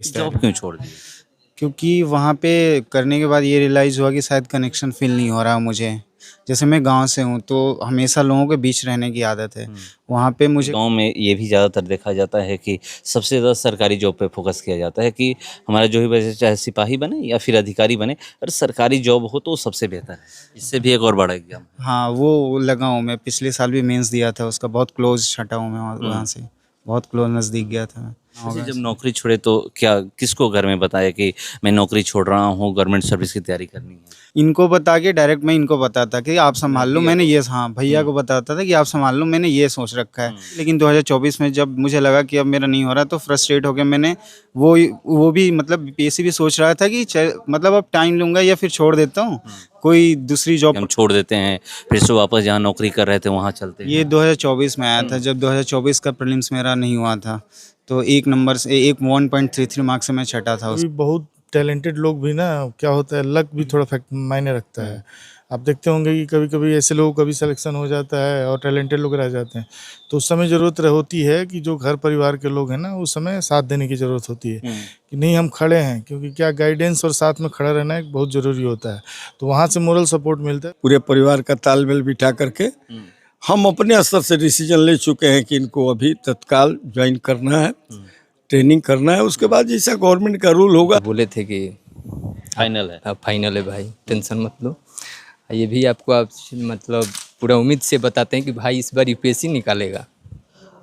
इस जॉब तरह। क्यों छोड़ दी? क्योंकि वहाँ पे करने के बाद ये रियलाइज़ हुआ कि शायद कनेक्शन फ़ील नहीं हो रहा मुझे। जैसे मैं गाँव से हूँ तो हमेशा लोगों के बीच रहने की आदत है। वहाँ पे मुझे गाँव में ये भी ज़्यादातर देखा जाता है कि सबसे ज़्यादा सरकारी जॉब पे फोकस किया जाता है कि हमारा जो भी बच्चा चाहे सिपाही बने या फिर अधिकारी बने, अगर सरकारी जॉब हो तो सबसे बेहतर है। इससे भी एक और बड़ा एग्जाम है। हाँ, वो लगा हूँ मैं, पिछले साल भी मेंस दिया था उसका, बहुत क्लोज़ छँटा हूँ मैं वहाँ से। बहुत क्लोज़ नज़दीक गया था मैं। वैसे जब नौकरी छोड़े तो क्या किसको घर में बताया कि मैं नौकरी छोड़ रहा हूँ, गवर्नमेंट सर्विस की तैयारी करनी है? इनको बता के डायरेक्ट मैं इनको बताता कि आप सँभाल लो, भैया मैंने को। ये हाँ, भैया को बताता था कि आप सँभाल लो, मैंने ये सोच रखा है। लेकिन 2024 में जब मुझे लगा कि अब मेरा नहीं हो रहा तो फ्रस्ट्रेट हो के मैंने वो भी मतलब बीपीएससी भी सोच रहा था कि मतलब अब टाइम लूँगा या फिर छोड़ देता हूँ, कोई दूसरी कि जॉब हम छोड़ देते हैं, फिर से वापस जहाँ नौकरी कर रहे थे वहाँ चलते ये हैं। 2024 में आया था, जब 2024 का प्रीलिम्स मेरा नहीं हुआ था, तो 1 नंबर से 1.33 मार्क्स से मैं छँटा था उस अभी बहुत टैलेंटेड लोग भी ना, क्या होता है, लक भी थोड़ा फैक्ट मायने रखता है। आप देखते होंगे कि कभी कभी ऐसे लोगों का भी सिलेक्शन हो जाता है और टैलेंटेड लोग रह जाते हैं, तो उस समय ज़रूरत होती है कि जो घर परिवार के लोग हैं ना, उस समय साथ देने की ज़रूरत होती है कि नहीं हम खड़े हैं, क्योंकि क्या गाइडेंस और साथ में खड़ा रहना एक बहुत ज़रूरी होता है। तो वहाँ से मोरल सपोर्ट मिलता है। पूरे परिवार का तालमेल बिठा करके हम अपने स्तर से डिसीजन ले चुके हैं कि इनको अभी तत्काल ज्वाइन करना है, ट्रेनिंग करना है, उसके बाद जैसा गवर्नमेंट का रूल होगा। बोले थे कि फाइनल है। अब फाइनल है भाई, टेंशन मत लो। ये भी आपको आप मतलब पूरा उम्मीद से बताते हैं कि भाई इस बार यूपीएससी निकालेगा।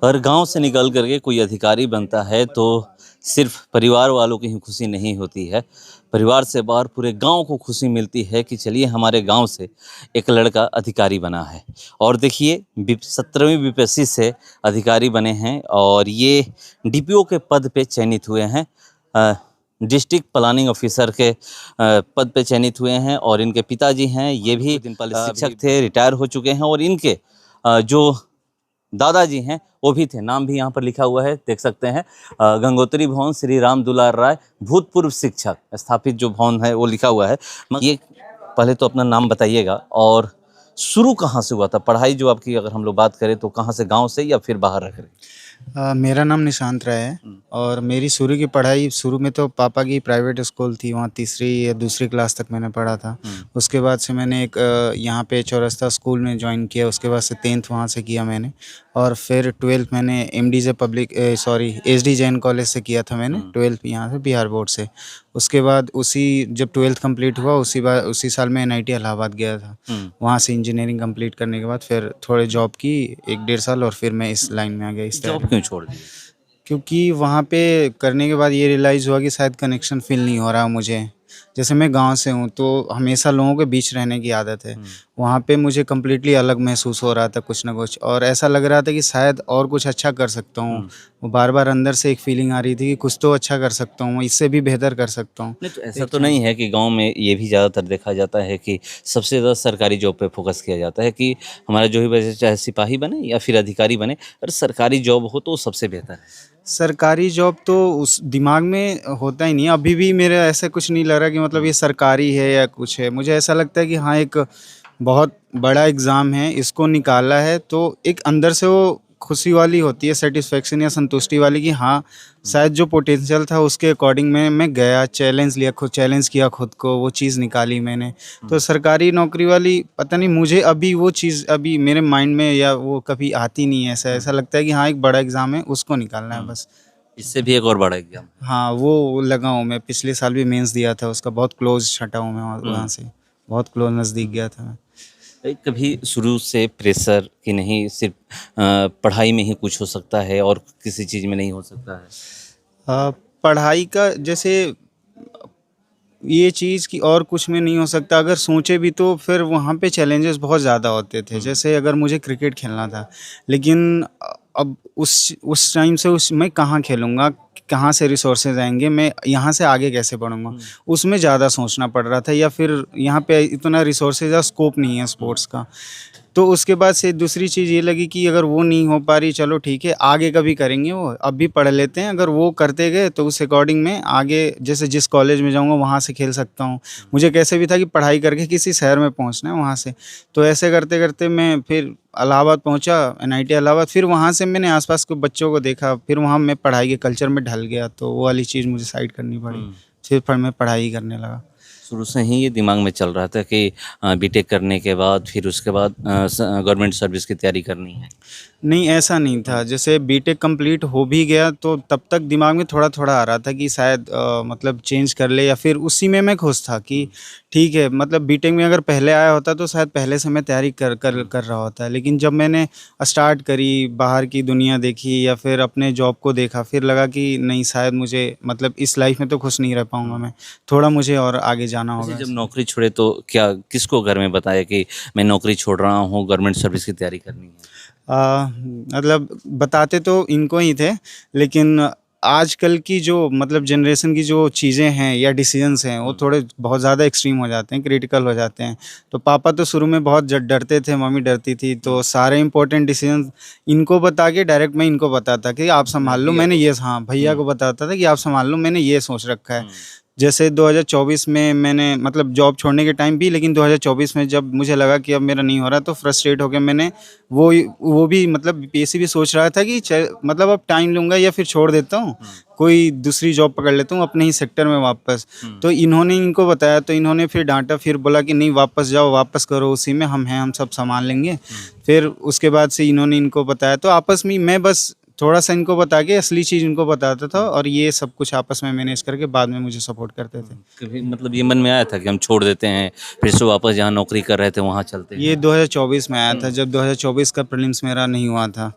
और गांव से निकल करके कोई अधिकारी बनता है तो सिर्फ परिवार वालों की ही खुशी नहीं होती है, परिवार से बाहर पूरे गांव को खुशी मिलती है कि चलिए हमारे गांव से एक लड़का अधिकारी बना है। और देखिए 17वीं बीपीएससी से अधिकारी बने हैं और ये डीपीओ के पद पे चयनित हुए हैं, डिस्ट्रिक्ट प्लानिंग ऑफिसर के पद पे चयनित हुए हैं। और इनके पिताजी हैं, ये भी शिक्षक थे, रिटायर हो चुके हैं। और इनके जो दादाजी हैं वो भी थे, नाम भी यहाँ पर लिखा हुआ है, देख सकते हैं। गंगोत्री भवन श्री राम दुलार राय भूतपूर्व शिक्षक स्थापित जो भवन है वो लिखा हुआ है। ये पहले तो अपना नाम बताइएगा और शुरू कहाँ से हुआ था पढ़ाई जो आपकी, अगर हम लोग बात करें तो कहाँ से, गांव से या फिर बाहर रह कर? मेरा नाम निशांत राय है और मेरी शुरू की पढ़ाई शुरू में तो पापा की प्राइवेट स्कूल थी, वहाँ तीसरी या दूसरी क्लास तक मैंने पढ़ा था। उसके बाद से मैंने एक यहाँ पे चौरस्ता स्कूल में ज्वाइन किया, उसके बाद से 10th वहाँ से किया मैंने। और फिर 12th मैंने एमडीजे एसडी जैन कॉलेज से किया था मैंने 12th यहाँ से बिहार बोर्ड से। उसके बाद जब 12th कंप्लीट हुआ उसी साल मैं एनआईटी इलाहाबाद गया था। वहाँ से इंजीनियरिंग कंप्लीट करने के बाद फिर थोड़े जॉब की 1-1.5 साल और फिर मैं इस लाइन में आ गया। इस जॉब क्यों छोड़ दी? क्योंकि वहाँ पे करने के बाद ये रियलाइज़ हुआ कि शायद कनेक्शन फ़ील नहीं हो रहा मुझे। जैसे मैं गाँव से हूँ तो हमेशा लोगों के बीच रहने की आदत है। वहाँ पे मुझे कम्प्लीटली अलग महसूस हो रहा था कुछ ना कुछ, और ऐसा लग रहा था कि शायद और कुछ अच्छा कर सकता हूँ। वो बार-बार अंदर से एक फ़ीलिंग आ रही थी कि कुछ तो अच्छा कर सकता हूँ, इससे भी बेहतर कर सकता हूँ। नहीं तो ऐसा तो नहीं है कि गांव में ये भी ज़्यादातर देखा जाता है कि सबसे ज़्यादा सरकारी जॉब पे फोकस किया जाता है कि हमारा जो भी बच्चा चाहे सिपाही बने या फिर अधिकारी बने, अगर सरकारी जॉब हो तो सबसे बेहतर है। सरकारी जॉब तो उस दिमाग में होता ही नहीं है, अभी भी मेरा ऐसा कुछ नहीं लग रहा कि मतलब ये सरकारी है या कुछ है। मुझे ऐसा लगता है कि हाँ, एक बहुत बड़ा एग्ज़ाम है, इसको निकाला है तो एक अंदर से वो खुशी वाली होती है, सेटिस्फेक्शन या संतुष्टि वाली कि हाँ, शायद जो पोटेंशियल था उसके अकॉर्डिंग मैं गया, चैलेंज किया खुद को, वो चीज़ निकाली मैंने। तो सरकारी नौकरी वाली पता नहीं, मुझे अभी वो चीज़ अभी मेरे माइंड में या वो कभी आती नहीं है। ऐसा लगता है कि हाँ, एक बड़ा एग्ज़ाम है, उसको निकालना है बस। इससे भी एक और बड़ा एग्जाम। हाँ, वो लगा हूँ मैं, पिछले साल भी मेंस दिया था उसका, बहुत क्लोज़ छँटा हूँ मैं वहाँ से, बहुत क्लोज़ नज़दीक गया था मैं। कभी शुरू से प्रेशर कि नहीं सिर्फ पढ़ाई में ही कुछ हो सकता है और किसी चीज़ में नहीं हो सकता है? पढ़ाई का जैसे ये चीज़ कि और कुछ में नहीं हो सकता, अगर सोचे भी तो फिर वहाँ पे चैलेंजेस बहुत ज़्यादा होते थे। जैसे अगर मुझे क्रिकेट खेलना था, लेकिन अब उस टाइम से मैं कहाँ खेलूँगा, कहाँ से रिसोर्सेज आएंगे, मैं यहाँ से आगे कैसे बढ़ूँगा, उसमें ज़्यादा सोचना पड़ रहा था। या फिर यहाँ पे इतना रिसोर्सेज या स्कोप नहीं है स्पोर्ट्स का। तो उसके बाद से दूसरी चीज़ ये लगी कि अगर वो नहीं हो पा रही, चलो ठीक है, आगे कभी करेंगे, वो अब भी पढ़ लेते हैं, अगर वो करते गए तो उस अकॉर्डिंग मैं आगे जैसे जिस कॉलेज में जाऊँगा वहाँ से खेल सकता हूँ। मुझे कैसे भी था कि पढ़ाई करके किसी शहर में पहुँचना है वहाँ से। तो ऐसे करते करते मैं फिर इलाहाबाद पहुँचा, NIT इलाहाबाद। फिर वहाँ से मैंने आसपास के बच्चों को देखा, फिर वहाँ मैं पढ़ाई के कल्चर में ढल गया, तो वो वाली चीज़ मुझे साइड करनी पड़ी। फिर मैं पढ़ाई करने लगा। शुरू से ही ये दिमाग में चल रहा था कि बीटेक करने के बाद फिर उसके बाद गवर्नमेंट सर्विस की तैयारी करनी है। नहीं, ऐसा नहीं था। जैसे बीटेक कंप्लीट हो भी गया तो तब तक दिमाग में थोड़ा-थोड़ा आ रहा था कि शायद मतलब चेंज कर ले, या फिर उसी में मैं खुश था कि ठीक है, मतलब बीटेक में अगर पहले आया होता तो शायद पहले से मैं तैयारी कर रहा होता। लेकिन जब मैंने स्टार्ट करी, बाहर की दुनिया देखी या फिर अपने जॉब को देखा, फिर लगा कि नहीं, शायद मुझे मतलब इस लाइफ में तो खुश नहीं रह पाऊँगा मैं, थोड़ा मुझे और आगे जाना वैसे होगा। जब नौकरी छोड़े तो क्या किसको घर में बताया कि मैं नौकरी छोड़ रहा हूँ, गवर्नमेंट सर्विस की तैयारी करनी है? मतलब बताते तो इनको ही थे, लेकिन आजकल की जो मतलब जनरेशन की जो चीज़ें हैं या डिसीजंस हैं वो थोड़े बहुत ज़्यादा एक्सट्रीम हो जाते हैं, क्रिटिकल हो जाते हैं। तो पापा तो शुरू में बहुत डरते थे, मम्मी डरती थी, तो सारे इंपॉर्टेंट डिसीजंस इनको बता के डायरेक्ट मैं इनको बताता कि आप संभाल लो, मैंने ये, हाँ, भैया को बताता था कि आप संभाल लो, मैंने ये सोच रखा है। जैसे 2024 में मैंने मतलब जॉब छोड़ने के टाइम भी, लेकिन 2024 में जब मुझे लगा कि अब मेरा नहीं हो रहा तो फ्रस्ट्रेट होकर मैंने वो भी मतलब बीपीएससी भी सोच रहा था कि मतलब अब टाइम लूँगा या फिर छोड़ देता हूँ, कोई दूसरी जॉब पकड़ लेता हूँ अपने ही सेक्टर में वापस। तो इन्होंने इनको बताया तो इन्होंने फिर डांटा, फिर बोला कि नहीं, वापस जाओ, वापस करो उसी में, हम हैं, हम सब संभाल लेंगे। फिर उसके बाद से इन्होंने इनको बताया, तो आपस में मैं बस थोड़ा सा इनको बता के असली चीज़ इनको बताता था, और ये सब कुछ आपस में मैनेज करके बाद में मुझे सपोर्ट करते थे। कभी मतलब ये मन में आया था कि हम छोड़ देते हैं, फिर से वापस जहाँ नौकरी कर रहे थे वहाँ चलते हैं? ये 2024 में आया था, जब 2024 का प्रीलिम्स मेरा नहीं हुआ था,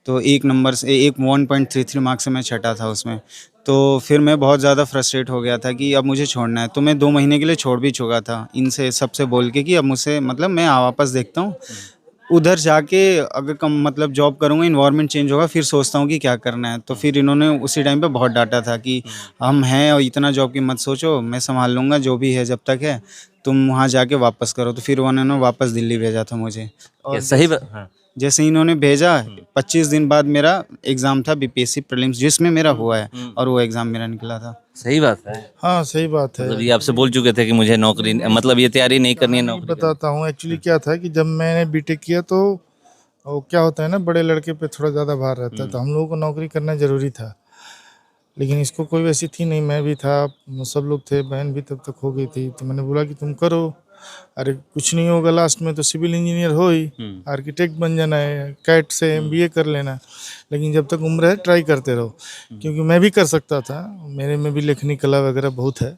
तो एक नंबर से 1.33 मार्क्स से मैं छटा था उसमें। तो फिर मैं बहुत ज़्यादा फ्रस्ट्रेट हो गया था कि अब मुझे छोड़ना है, तो मैं 2 महीने के लिए छोड़ भी चुका था इनसे सबसे बोल के कि अब मुझसे मतलब मैं वापस देखता हूँ, उधर जाके अगर कम मतलब जॉब करूँगा, इन्वायरमेंट चेंज होगा, फिर सोचता हूँ कि क्या करना है। तो फिर इन्होंने उसी टाइम पे बहुत डांटा था कि हम हैं और इतना जॉब की मत सोचो, मैं संभाल लूँगा जो भी है जब तक है, तुम वहाँ जाके वापस करो। तो फिर उन्होंने वापस दिल्ली भेजा था मुझे। क्या सही हाँ। जैसे इन्होंने भेजा, 25 दिन बाद मेरा एग्ज़ाम था बीपीएससी प्रीलिम्स, जिसमें मेरा हुआ है, और वो एग्ज़ाम मेरा निकला था। सही बात है। हाँ, सही बात है। मतलब ये आपसे बोल चुके थे कि मुझे नौकरी मतलब ये तैयारी नहीं करनी है, नौकरी बताता हूँ एक्चुअली क्या था कि जब मैंने बीटेक किया तो वो क्या होता है ना, बड़े लड़के पे थोड़ा ज़्यादा भार रहता है, तो हम लोगों को नौकरी करना ज़रूरी था। लेकिन इसको कोई वैसी थी नहीं, मैं भी था, सब लोग थे, बहन भी तब तक हो गई थी। तो मैंने बोला कि तुम करो, अरे कुछ नहीं होगा, लास्ट में तो सिविल इंजीनियर हो ही, आर्किटेक्ट बन जाना है, कैट से MBA कर लेना। लेकिन जब तक उम्र है ट्राई करते रहो, क्योंकि मैं भी कर सकता था, मेरे में भी लेखनी कला वगैरह बहुत है।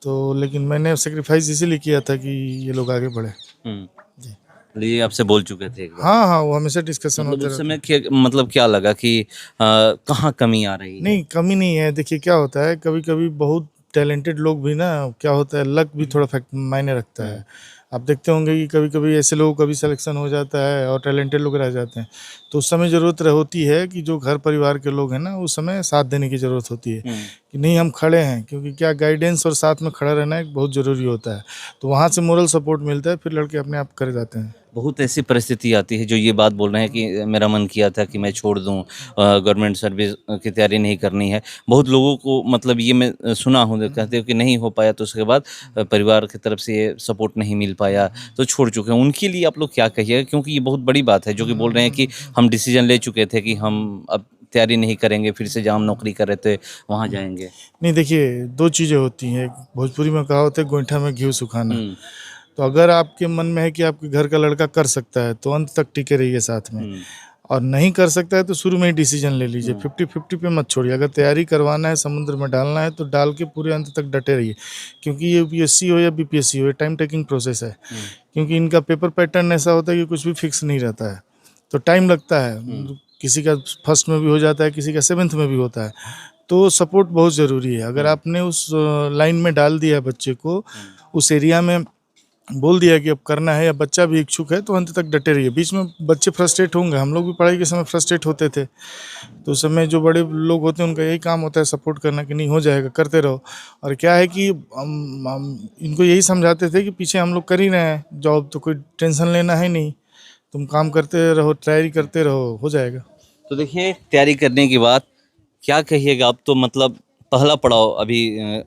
तो लेकिन मैंने सेक्रीफाइस इसीलिए किया था कि ये लोग आगे बढ़े। जी। ये आपसे बोल चुके थे एक बार। हाँ हाँ, वो हमेशा डिस्कशन मतलब होते उस रहता है। समय मतलब क्या लगा कि कहाँ कमी आ रही है? नहीं, कमी नहीं है। देखिए क्या होता है, कभी कभी बहुत टैलेंटेड लोग भी ना, क्या होता है, लक भी थोड़ा फैक्ट मायने रखता है। आप देखते होंगे कि कभी कभी ऐसे लोगों का भी सिलेक्शन हो जाता है और टैलेंटेड लोग रह जाते हैं, तो उस समय ज़रूरत होती है कि जो घर परिवार के लोग हैं ना, उस समय साथ देने की ज़रूरत होती है कि नहीं, हम खड़े हैं। क्योंकि क्या, गाइडेंस और साथ में खड़ा रहना एक बहुत ज़रूरी होता है। तो वहाँ से मोरल सपोर्ट मिलता है, फिर लड़के अपने आप कर जाते हैं। बहुत ऐसी परिस्थिति आती है जो ये बात बोल रहे हैं कि मेरा मन किया था कि मैं छोड़ दूं, गवर्नमेंट सर्विस की तैयारी नहीं करनी है। बहुत लोगों को मतलब ये मैं सुना हूँ, कहते हो कि नहीं हो पाया तो उसके बाद परिवार की तरफ से ये सपोर्ट नहीं मिल पाया तो छोड़ चुके हैं। उनके लिए आप लोग क्या कहिएगा, क्योंकि ये बहुत बड़ी बात है जो कि बोल रहे हैं कि हम डिसीजन ले चुके थे कि हम अब तैयारी नहीं करेंगे, फिर से जहाँ हम नौकरी कर रहे थे वहाँ जाएंगे। नहीं, देखिए, दो चीज़ें होती हैं। भोजपुरी में कहावत है, गोईठा में घी सुखाना। तो अगर आपके मन में है कि आपके घर का लड़का कर सकता है तो अंत तक टिके रहिए साथ में, और नहीं कर सकता है तो शुरू में ही डिसीजन ले लीजिए। 50-50 पे मत छोड़िए। अगर तैयारी करवाना है, समुद्र में डालना है, तो डाल के पूरे अंत तक डटे रहिए। क्योंकि ये UPSC हो या BPSC हो, ये टाइम टेकिंग प्रोसेस है। क्योंकि इनका पेपर पैटर्न ऐसा होता है कि कुछ भी फिक्स नहीं रहता है, तो टाइम लगता है। किसी का फर्स्ट में भी हो जाता है, किसी का 7th में भी होता है। तो सपोर्ट बहुत ज़रूरी है। अगर आपने उस लाइन में डाल दिया है बच्चे को, उस एरिया में बोल दिया कि अब करना है, या बच्चा भी इच्छुक है, तो अंत तक डटे रहिए। बीच में बच्चे फ्रस्ट्रेट होंगे, हम लोग भी पढ़ाई के समय फ्रस्ट्रेट होते थे। तो उस समय जो बड़े लोग होते हैं उनका यही काम होता है सपोर्ट करना कि नहीं, हो जाएगा, करते रहो। और क्या है कि हम इनको यही समझाते थे कि पीछे हम लोग कर ही रहे हैं जॉब, तो कोई टेंशन लेना है नहीं, तुम काम करते रहो, तैयारी करते रहो, हो जाएगा। तो देखिए तैयारी करने के बाद क्या कहिएगा आप? तो मतलब पहला पड़ाव अभी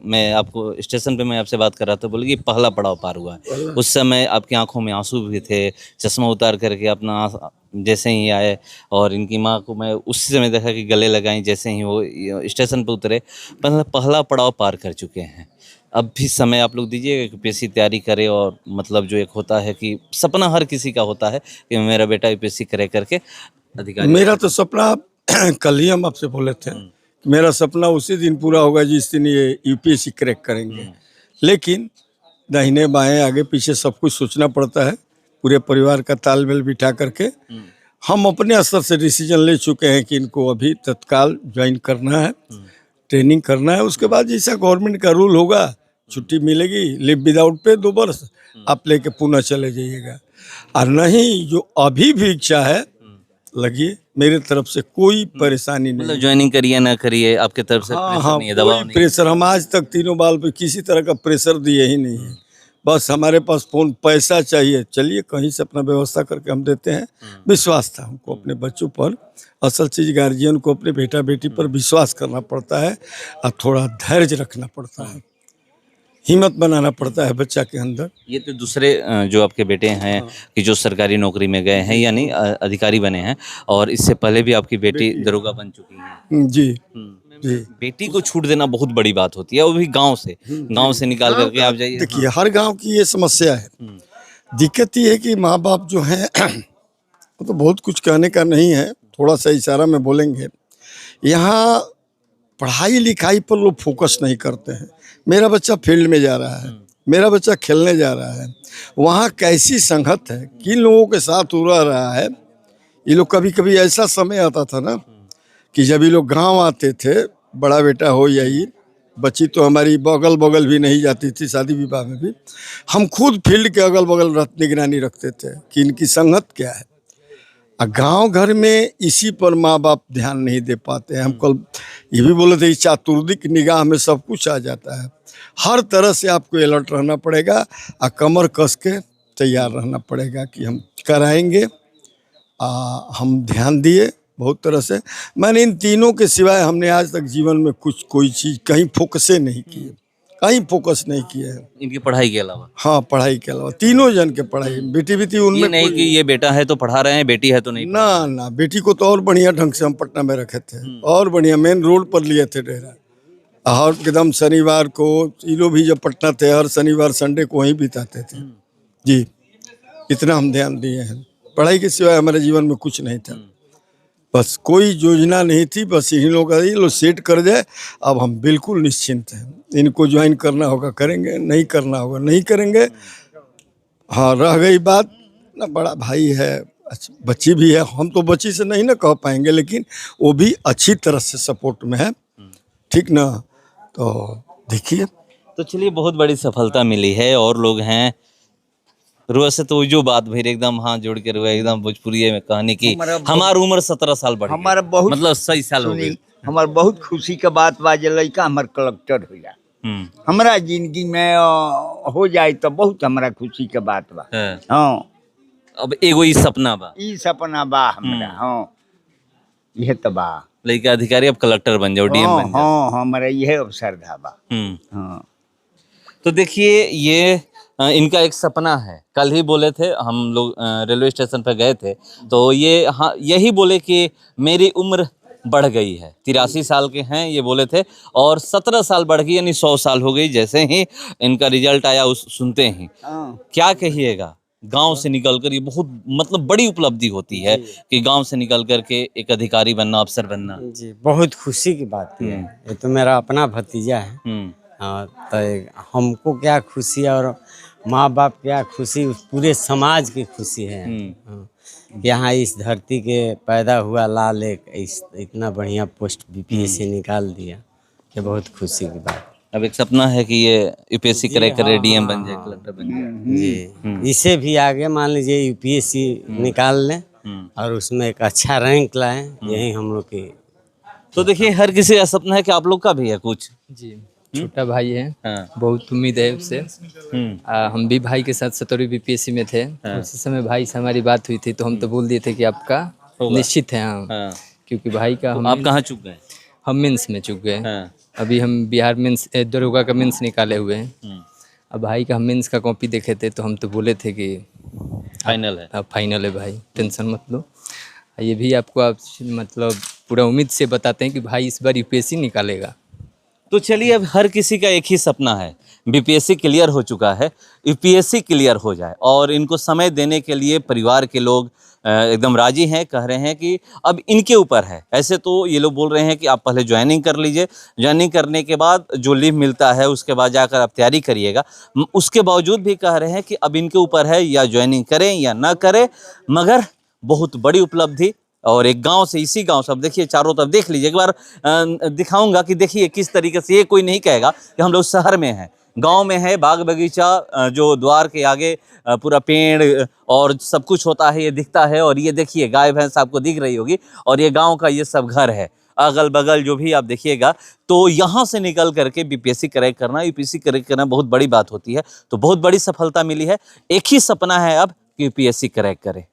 मैं आपको स्टेशन पे मैं आपसे बात कर रहा था, बोले कि पहला पड़ाव पार हुआ है। उस समय आपकी आंखों में आंसू भी थे, चश्मा उतार करके अपना जैसे ही आए और इनकी माँ को मैं उसी समय देखा कि गले लगाई जैसे ही वो स्टेशन पे उतरे। पहला पड़ाव पार कर चुके हैं। अब भी समय आप लोग दीजिएगा कि यूपीएससी तैयारी करे, और मतलब जो एक होता है कि सपना हर किसी का होता है कि मेरा बेटा यूपीएससी करे करके अधिकारी। मेरा तो सपना कल ही हम आपसे बोले थे, मेरा सपना उसी दिन पूरा होगा जिस दिन ये यूपीएससी क्रैक करेंगे। लेकिन दाहिने बाएं आगे पीछे सब कुछ सोचना पड़ता है, पूरे परिवार का तालमेल बिठा करके हम अपने स्तर से डिसीजन ले चुके हैं कि इनको अभी तत्काल ज्वाइन करना है, ट्रेनिंग करना है। उसके बाद जैसा गवर्नमेंट का रूल होगा, छुट्टी मिलेगी, लिव विदाउट पे 2 वर्ष आप लेके पुनः चले जाइएगा। और नहीं, जो अभी भी इच्छा है लगिए, मेरे तरफ से कोई परेशानी नहीं। मतलब ज्वाइनिंग करिए ना करिए, आपके तरफ से हाँ प्रेशर हाँ, नहीं है, दबाव कोई नहीं प्रेशर, हम आज तक तीनों बाल पे किसी तरह का प्रेशर दिए ही नहीं है। बस हमारे पास फोन पैसा चाहिए, चलिए कहीं से अपना व्यवस्था करके हम देते हैं। विश्वास था हमको अपने बच्चों पर। असल चीज गार्जियन को अपने बेटा बेटी पर विश्वास करना पड़ता है और थोड़ा धैर्य रखना पड़ता है, हिम्मत बनाना पड़ता है बच्चा के अंदर। ये तो दूसरे जो आपके बेटे हैं कि जो सरकारी नौकरी में गए हैं, यानी अधिकारी बने हैं, और इससे पहले भी आपकी बेटी दरोगा बन चुकी है। जी जी। बेटी को छूट देना बहुत बड़ी बात होती है, वो भी गांव से निकाल करके आप जाइए। देखिए हर गांव की ये समस्या है। दिक्कत ये है कि माँ बाप जो हैं वो तो बहुत कुछ कहने का नहीं है, थोड़ा सा इशारा में बोलेंगे। यहाँ पढ़ाई लिखाई पर लोग फोकस नहीं करते हैं। मेरा बच्चा फील्ड में जा रहा है, मेरा बच्चा खेलने जा रहा है, वहाँ कैसी संगत है, किन लोगों के साथ वो रह रहा है। ये लोग कभी कभी ऐसा समय आता था ना कि जब ये लोग गांव आते थे, बड़ा बेटा हो या ये बच्ची तो हमारी बगल बगल भी नहीं जाती थी, शादी विवाह में भी हम खुद फील्ड के अगल बगल निगरानी रखते थे कि इनकी संगत क्या है। गांव घर में इसी पर माँ बाप ध्यान नहीं दे पाते हैं। हम कल ये भी बोले थे, चातुर्दिक निगाह में सब कुछ आ जाता है। हर तरह से आपको अलर्ट रहना पड़ेगा और कमर कस के तैयार रहना पड़ेगा कि हम कराएंगे। हम ध्यान दिए बहुत तरह से। मैंने इन तीनों के सिवाय हमने आज तक जीवन में कोई चीज़ कहीं फोकसे नहीं की, कहीं फोकस नहीं किया है। इनकी पढ़ाई के अलावा? हाँ, पढ़ाई के अलावा तीनों जन के पढ़ाई। बेटी उनमें ये नहीं कि ये बेटा है तो पढ़ा रहे हैं, बेटी है तो नहीं? ना ना, बेटी को तो और बढ़िया ढंग से हम पटना में रखे थे, और बढ़िया मेन रोड पर लिए थे डेरा। और एकदम शनिवार को ये लोग भी जब पटना थे, हर शनिवार संडे को वहीं बिताते थे। जी, इतना हम ध्यान दिए हैं। पढ़ाई के सिवाय हमारे जीवन में कुछ नहीं था, बस कोई योजना नहीं थी। बस यही लोग ये लोग सेट कर जाए, अब हम बिल्कुल निश्चिंत हैं। इनको ज्वाइन करना होगा करेंगे, नहीं करना होगा नहीं करेंगे। हाँ, रह गई बात ना, बड़ा भाई है, बच्ची भी है, हम तो बच्ची से नहीं ना कह पाएंगे, लेकिन वो भी अच्छी तरह से सपोर्ट में है, ठीक ना। तो देखिए, तो चलिए बहुत बड़ी सफलता मिली है, और लोग हैं रुआ से तो जो बात भई एकदम हाथ जोड़ के रुआ एकदम भोजपुरी में कहने की हमार उम्र 17 साल बढ़ हमारा गई, बहुत मतलब 6 साल हो गई। हमार बहुत खुशी का बात बा जे लड़का हमार कलेक्टर हो जाए हमरा जिंदगी में हो जाए तो बहुत हमारा खुशी का बात बा। हाँ, अब एगो ई सपना बा, ई सपना बा हमरा। हाँ, यह तो बा लड़का अधिकारी अब कलेक्टर बन जाओ, डीएम बन जाओ। हाँ, हमारा यह अवसर था बा। हाँ, तो देखिए ये इनका एक सपना है। कल ही बोले थे हम लोग, रेलवे स्टेशन पर गए थे, तो ये हाँ यही बोले कि मेरी उम्र बढ़ गई है। 83 साल के हैं ये बोले थे, और 17 साल बढ़ गई, यानी 100 साल हो गई जैसे ही इनका रिजल्ट आया उस सुनते ही। क्या कहिएगा, गांव से निकलकर ये बहुत मतलब बड़ी उपलब्धि होती है कि गांव से निकल कर के एक अधिकारी बनना, अफसर बनना। जी, बहुत खुशी की बात है। ये तो मेरा अपना भतीजा है। हाँ, तो हमको क्या खुशी और माँ बाप क्या खुशी, उस पूरे समाज की खुशी है। हाँ, यहाँ इस धरती के पैदा हुआ लाल एक इतना बढ़िया पोस्ट बीपीएससी निकाल दिया, ये बहुत खुशी की बात। अब एक सपना है कि ये यूपीएससी क्रैक करे, डीएम बन जाए, कलेक्टर बन जाए। जी, इसे भी आगे मान लीजिए यूपीएससी निकाल लें और उसमें एक अच्छा रैंक लाएं, यही हम लोग की। तो देखिए हर किसी का सपना है कि आप लोग का भी है कुछ। जी, छोटा भाई है, हाँ। बहुत उम्मीद है उससे। हम भी भाई के साथ सतौरी बीपीएससी में थे, हाँ। उसी समय भाई से हमारी बात हुई थी, तो हम तो बोल दिए थे कि आपका होगा। निश्चित है। हाँ, हाँ। क्योंकि भाई का तो आप कहाँ चुक गए? हम मेंस में चुक गए। हाँ। अभी हम बिहार मेंस दरोगा का मेंस निकाले हुए हैं। हम्म, अब भाई का हम मेंस का कॉपी देखे थे, तो हम तो बोले थे कि फाइनल है। अब फाइनल है भाई, टेंशन मत लो। ये भी आपको आप मतलब पूरा उम्मीद से बताते हैं कि भाई इस बार यूपीएससी निकालेगा। तो चलिए, अब हर किसी का एक ही सपना है, बीपीएससी क्लियर हो चुका है, यूपीएससी क्लियर हो जाए, और इनको समय देने के लिए परिवार के लोग एकदम राजी हैं, कह रहे हैं कि अब इनके ऊपर है। ऐसे तो ये लोग बोल रहे हैं कि आप पहले ज्वाइनिंग कर लीजिए, ज्वाइनिंग करने के बाद जो लीव मिलता है उसके बाद जाकर आप तैयारी करिएगा। उसके बावजूद भी कह रहे हैं कि अब इनके ऊपर है, या ज्वाइनिंग करें या ना करें। मगर बहुत बड़ी उपलब्धि, और एक गांव से, इसी गांव से, अब देखिए चारों तरफ देख लीजिए एक बार, दिखाऊंगा कि देखिए किस तरीके से, ये कोई नहीं कहेगा कि हम लोग शहर में हैं, गांव में है। बाग बगीचा, जो द्वार के आगे पूरा पेड़ और सब कुछ होता है, ये दिखता है। और ये देखिए गाय भैंस आपको दिख रही होगी, और ये गांव का ये सब घर है, अगल बगल जो भी आप देखिएगा। तो यहाँ से निकल करके बीपीएससी क्रैक करना, यूपीएससी क्रैक करना बहुत बड़ी बात होती है। तो बहुत बड़ी सफलता मिली है। एक ही सपना है अब कि यूपीएससी क्रैक करे।